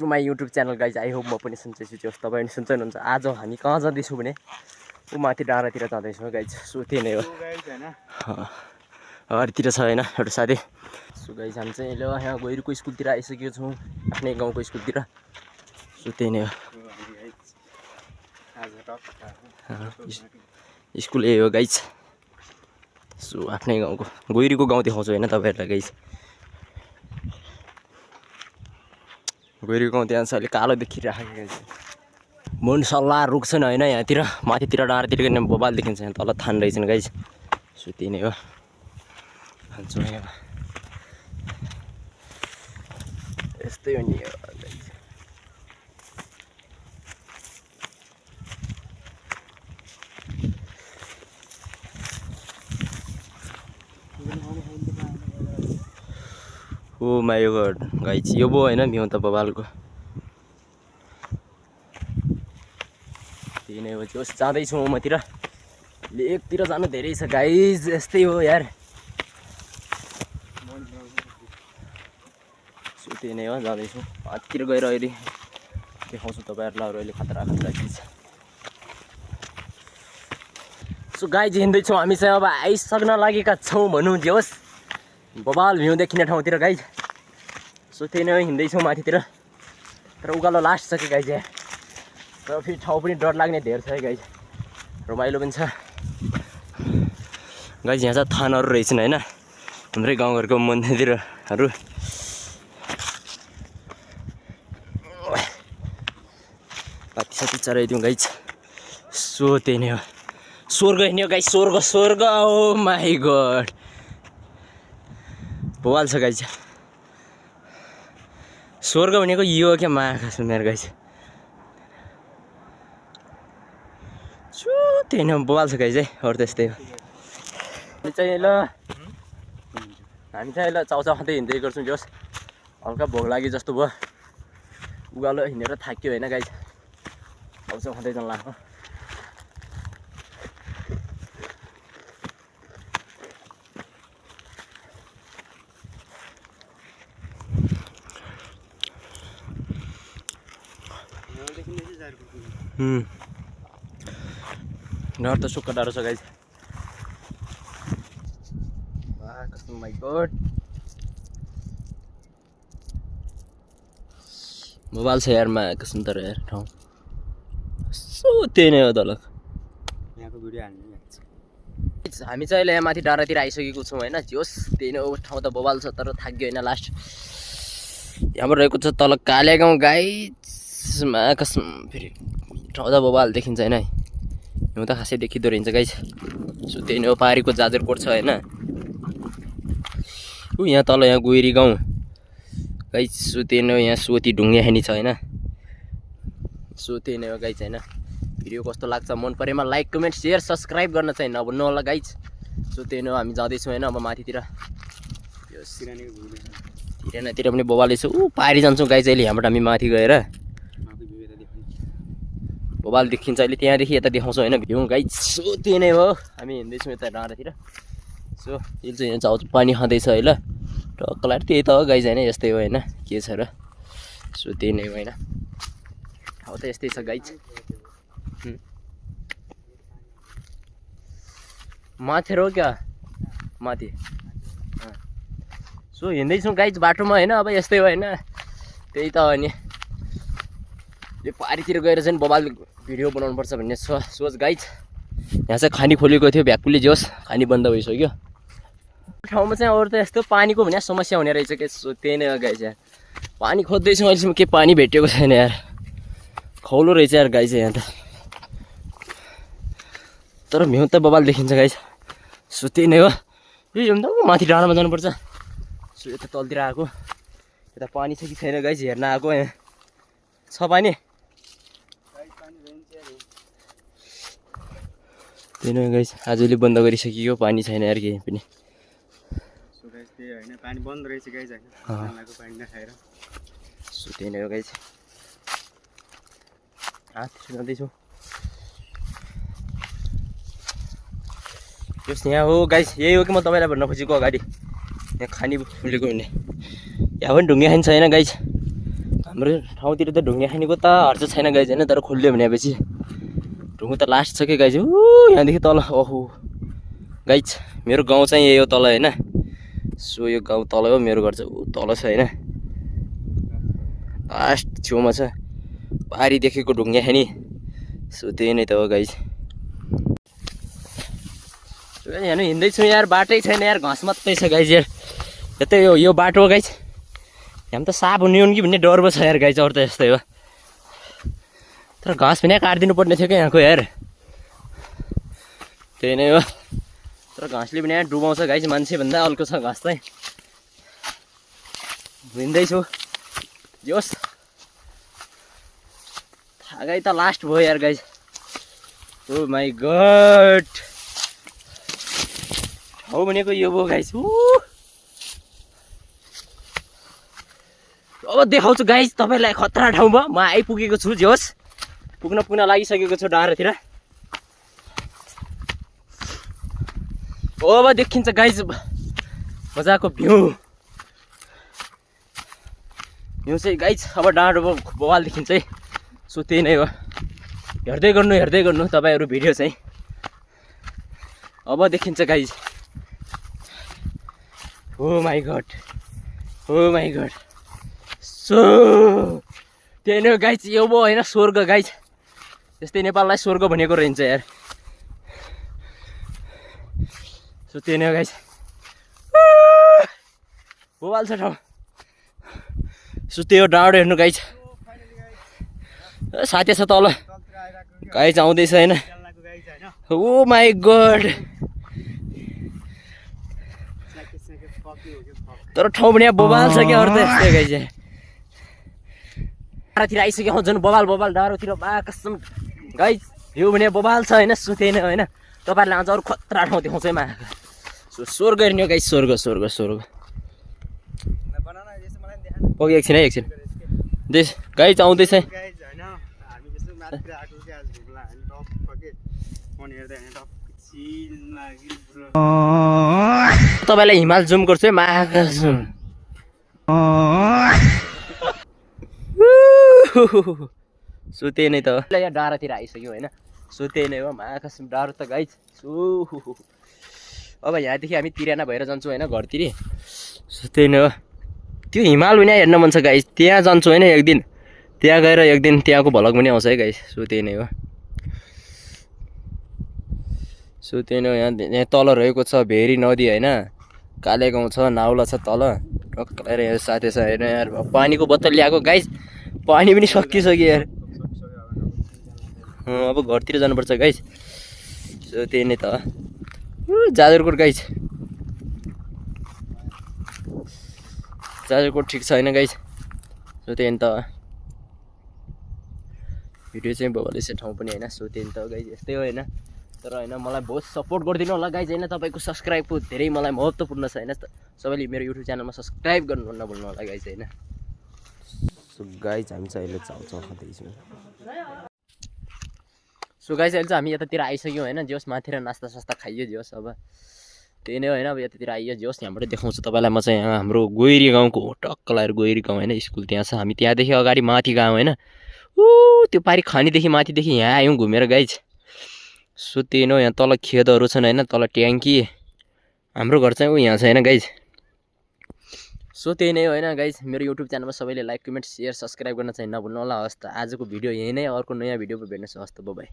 My YouTube channel guys I hope म पनि सुन्छु होस् तपाईँ पनि सुन्छ हुनुहुन्छ। आज हामी कहाँ जाँदैछौँ भने ऊ माथि डाँडातिर जाँदैछौँ गाइज। सो त्यही नै हो हरतिर छ होइन एउटा साथी। सो गाइज हामी चाहिँ ल यहाँ गहिरोको स्कुलतिर आइसकेको छौँ आफ्नै गाउँको स्कुलतिर। सो त्यही नै हो स्कुल यही हो गाइज। सो आफ्नै गाउँको गहिरोको गाउँ देखाउँछु होइन तपाईँहरूलाई गाइज। गहिरोको गाउँ त्यहाँ छ अहिले कालो देखिरहेको गाइज। मुनसल्लाह रुख्छन् होइन यहाँतिर माथितिर डाँडातिर किन बबाल देखिन्छ यहाँ तल थान रहेछन् गाइज। सो त्यही नै हो खान्छौँ यहाँ यस्तै हो नि guys. Oh my god guys यो बो होइन भ्यू त बबालको। त्यही नै हो जोस् जाँदैछौँ मतिर लेकतिर जानु धेरै छ गाइज। यस्तै हो यार। सो त्यही नै हो जाँदैछौँ माथितिर गएर अहिले देखाउँछु तपाईँहरूलाई अहिले खतरा खतरा चिज। सो गाइज हिँड्दैछौँ हामी चाहिँ अब आइसक्न लागेका छौँ भनौँ जे होस् बबाल भ्यू देखिने ठाउँतिर गाइज। सो त्यही नै हिँड्दैछौँ माथितिर तर उकालो लास्ट छ कि गाइज यहाँ। तर फेरि ठाउँ पनि डर लाग्ने धेर छ है गाइज। रमाइलो पनि छ गाइज। यहाँ चाहिँ थानहरू रहेछन् होइन हाम्रै गाउँघरको मन्दिरहरू। पाती साथी चराइदिउँ गाइज। सो त्यही नै हो स्वर्ग हिँड्यो गाइज स्वर्ग स्वर्ग। ओ माई गॉड बवाल छ गाइज। स्वर्ग भनेको यो हो क्या महाकाश मेरो गाइज। सो त्यही नै बवाल छ गाइज है। अरू त्यस्तै हो। हामी चाहिँ ल चाउचाउ खाँदै हिँड्दै गर्छौँ जोस्। हल्का भोक लाग्यो जस्तो भयो उकालो हिँडेर थाक्यो होइन गाइज। चाउचाउ खाँदै जानु लाग्यो। डर त सुक्खा डाँडो छ गाइज। कस्तो माई गॉड मोबाइल छ यार मा कसम तर यार ठाउँ। सो त्यही नै हो तल यहाँको भिडियो हाल्नु। हामी चाहिँ अहिले यहाँ माथि डाँडातिर आइसकेको छौँ होइन जोस्। त्यही नै हो ठाउँ त बबाल छ तर थाक्यो होइन लास्ट। यहाँबाट रहेको छ तल काले गाउँ गाइजमा कसम फेरि ठाउँ त बबाल देखिन्छ होइन हिउँ त खासै देखिँदो रहेछ गाइज। सो त्यही नै हो पारीको जाजरकोट छ होइन ऊ यहाँ तल यहाँ गहिरी गाउँ गाइज। सो त्यही नै हो यहाँ सोती ढुङ्गे खानी छ होइन। सो त्यही नै हो गाइज होइन। भिडियो कस्तो लाग्छ मन परेमा लाइक कमेन्ट सेयर सब्सक्राइब गर्न चाहिँ नभन्नु होला गाइज। सो त्यही नै हो हामी जाँदैछौँ होइन अब माथितिर यो सिरानातिर पनि बबालै छ। ऊ पारी जान्छौँ गाइज अहिले यहाँबाट हामी माथि गएर बबाल देखिन्छ अहिले त्यहाँदेखि यता देखाउँछौँ होइन भ्यू गाइज। सो त्यही नै हो हामी हिँड्दैछौँ यता डाँडातिर। सो यो चाहिँ यहाँ चाउ पानी खाँदैछ है ल टक्कलाई त्यही त हो गाइज होइन यस्तै हो होइन के छ र। सो त्यही नै हो होइन ठाउँ त यस्तै छ गाइज। माथि हो क्या माथि। सो हिँड्दैछौँ गाइज बाटोमा होइन अब यस्तै हो होइन त्यही त हो नि। यो पारीतिर गएर चाहिँ बबाल भिडियो बनाउनुपर्छ भन्ने सोच गाइज। यहाँ चाहिँ खानी खोलेको थियो भ्याकुले जोस् खानी बन्द भइसक्यो। ठाउँमा चाहिँ अरू त यस्तो पानीको भने समस्या हुने रहेछ के। सो त्यही नै हो गाइज यार पानी खोज्दैछौँ अहिलेसम्म के पानी भेटेको छैन यार। खौलो रहेछ यार गाइज यहाँ त तर भ्यू त बबाल देखिन्छ गाइज। सो त्यही नै हो यो माथि डाँडामा जानुपर्छ। सो यता तलतिर आएको यता पानी छ कि छैन गाइज हेर्न आएको यहाँ छ पानी। त्यही नै गाइज आजले बन्द गरिसकियो पानी छैन यार केही पनि। सो गाइज त्यही होइन पानी बन्द रहेछ गाइज होइन पानी नखाएर। सो त्यही नै हो गाइज जाँदैछु। जस यहाँ हो गाइज यही हो कि म तपाईँलाई भन्न खोजेको अगाडि यहाँ खानी फुलेको हुने यहाँ पनि ढुङ्गे खानी छैन गाइज। हाम्रो ठाउँतिर त ढुङ्गे खानेको त हर्च छैन गाइज होइन, तर खोलियो भनेपछि ढुङ्गो त लास्ट छ कि गाइज। यहाँदेखि तल ओहो गाइज मेरो गाउँ चाहिँ यही हो तल होइन। सो यो गाउँ तल हो, मेरो घर चाहिँ तल छ होइन, लास्ट छेउमा छ पारी देखेको ढुङ्गे खानी। सो त्यही नै त हो गाइज। यहाँ हिँड्दैछु यार, बाटै छैन यार, घाँस मात्रै छ गाइज यार। यतै यो बाटो हो गाइज, यहाँ त साप हुने कि भन्ने डर पो छ यार गाइज। अरू त यस्तै हो, तर घाँस पनि काटिदिनु पर्ने थियो क्या यहाँको यार, त्यही नै हो। तर घाँसले पनि यहाँ डुबाउँछ गाइज, मान्छेभन्दा अर्को छ घाँस चाहिँ। हिँड्दैछु जोस्, थागै त लास्ट भयो यार गाइज। ओ माई गड, ठाउँ भनेको यो भयो गाइज। अब देखाउँछु गाइज तपाईँलाई खतरा ठाउँ भयो, म आइपुगेको छु। जोस् पुग्न लागिसकेको छु डाँडातिर। अब देखिन्छ गाइज मजाको भ्यू चाहिँ गाइज। अब डाँडो बवाल देखिन्छ है। सो त्यही नै हो, हेर्दै गर्नु तपाईँहरू भिडियो चाहिँ। अब देखिन्छ guys. Oh my god, oh my god. So त्यही नै हो गाइज, यो भयो होइन स्वर्ग गाइज। त्यस्तै नेपाललाई स्वर्ग भनेको रहन्छ यार। सो त्यही नै हो गाइज, बवाल छ ठाउँ। सो त्यो डाँडो हेर्नु गाइज, साथी छ तल गाइज आउँदैछ होइन। ओ माई गड, तर ठाउँ पनि बवाल छ क्या। अरू त यस्तै गाइज, डाँडातिर आइसक्यो हौ, झन् बवाल डाँडोतिर बा कसम गाइज। भ्यू भने बवाल छ होइन। सो त्यही नै होइन, तपाईँहरूले आज अरू खतरा ठाउँ देखाउँछ है मा। सो स्वर्ग हेर्ने हो गाइज, स्वर्ग। ओके एकछिन है, एकछिन देश गाइज आउँदैछ। तपाईँलाई हिमाल जुम गर्छु है, महाकाश जुम। सो त्यही नै त हो, यहाँ डाँडातिर आइसक्यो होइन। सो त्यही नै हो, महाकाश डाँडो त गाइज। सो अब यहाँदेखि हामी तिराना भएर जान्छौँ होइन घरतिर। सो त्यही नै हो, त्यो हिमाल पनि हेर्न मन छ गाइज। त्यहाँ जान्छु होइन एक दिन, त्यहाँ गएर एक दिन त्यहाँको भ्लग पनि आउँछ है गाइज। सो त्यही नै हो, सो त्यही नै हो। यहाँ तल रहेको छ भेरी नदी होइन, काले गाउँ छ, नाउला छ तल टक्क लगाएर। यहाँ साथी छ होइन यार, पानीको बोतल ल्याएको गाइज, पानी पनि सकिसक्यो यार। अब घरतिर जानुपर्छ गाइज। सो त्यही नै त हो, जाजरकोट गाइज, जाजरकोट ठिक छ होइन गाइज। सो त्यही त भिडियो चाहिँ बवालै छ ठाउँ पनि होइन। सो त्यही त हो गाइज, यस्तै हो होइन। तर होइन मलाई बहुत सपोर्ट गरिदिनु होला गाइज होइन। तपाईँको सब्सक्राइबको धेरै मलाई महत्त्वपूर्ण छ होइन। सबैले मेरो युट्युब च्यानलमा सब्सक्राइब गर्नु नभुल्नु होला गाइज होइन। सो गाइज हामी चाहिँ अहिले चाउचाउ खाँदैछौँ। सो गाइज अहिले चाहिँ हामी यतातिर आइसक्यौँ होइन। जोस् माथितिर नास्ता सास्ता खाइयो जोस्। अब त्यही नै होइन, अब यतातिर आइयो जोस्। यहाँबाट देखाउँछु तपाईँलाई म चाहिँ यहाँ हाम्रो गोइरी गाउँको टक्क लगाएर गोइरी गाउँ होइन, स्कुल त्यहाँ छ। हामी त्यहाँदेखि अगाडि माथि गाउँ होइन, त्यो पारी खानीदेखि माथिदेखि यहाँ आयौँ घुमेर गाइज। सो त्यही नै हो, यहाँ तल खेतहरू छन् होइन, तल ट्याङ्की। हाम्रो घर चाहिँ यहाँ छ होइन गाइज। सो त्यही नै होइन गाइज, मेरो युट्युब च्यानलमा सबैले लाइक कमेन्ट सेयर सब्सक्राइब गर्न चाहिँ नभुल्नु होला। हस् त आजको भिडियो यही नै, अर्को नयाँ भिडियोमा भेट्नुहोस्। हस् त बाइ।